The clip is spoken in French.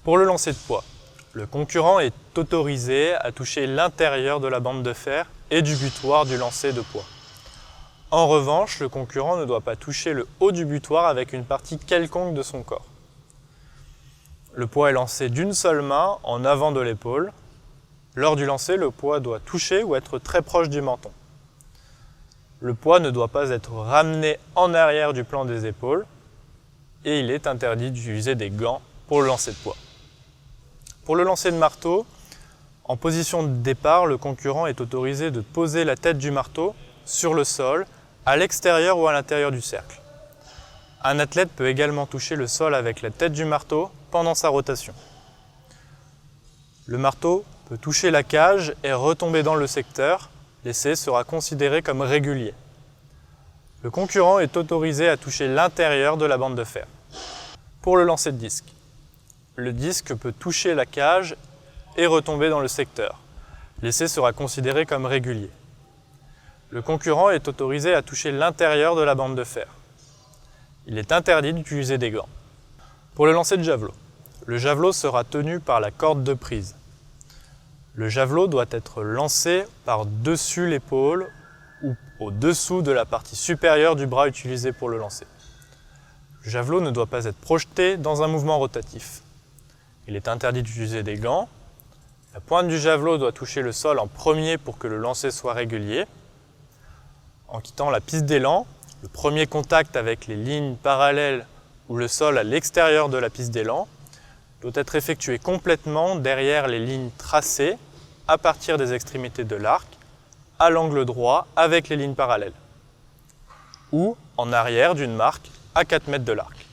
Pour le lancer de poids, le concurrent est autorisé à toucher l'intérieur de la bande de fer et du butoir du lancer de poids. En revanche, le concurrent ne doit pas toucher le haut du butoir avec une partie quelconque de son corps. Le poids est lancé d'une seule main en avant de l'épaule. Lors du lancer, le poids doit toucher ou être très proche du menton. Le poids ne doit pas être ramené en arrière du plan des épaules et il est interdit d'utiliser des gants pour le lancer de poids. Pour le lancer de marteau, en position de départ, le concurrent est autorisé de poser la tête du marteau sur le sol, à l'extérieur ou à l'intérieur du cercle. Un athlète peut également toucher le sol avec la tête du marteau pendant sa rotation. Le marteau peut toucher la cage et retomber dans le secteur. L'essai sera considéré comme régulier. Le concurrent est autorisé à toucher l'intérieur de la bande de fer. Pour le lancer de disque, le disque peut toucher la cage et retomber dans le secteur. L'essai sera considéré comme régulier. Le concurrent est autorisé à toucher l'intérieur de la bande de fer. Il est interdit d'utiliser des gants. Pour le lancer de javelot, le javelot sera tenu par la corde de prise. Le javelot doit être lancé par-dessus l'épaule ou au-dessous de la partie supérieure du bras utilisé pour le lancer. Le javelot ne doit pas être projeté dans un mouvement rotatif. Il est interdit d'utiliser des gants. La pointe du javelot doit toucher le sol en premier pour que le lancer soit régulier. En quittant la piste d'élan, le premier contact avec les lignes parallèles ou le sol à l'extérieur de la piste d'élan doit être effectué complètement derrière les lignes tracées à partir des extrémités de l'arc, à l'angle droit avec les lignes parallèles, ou en arrière d'une marque à 4 mètres de l'arc.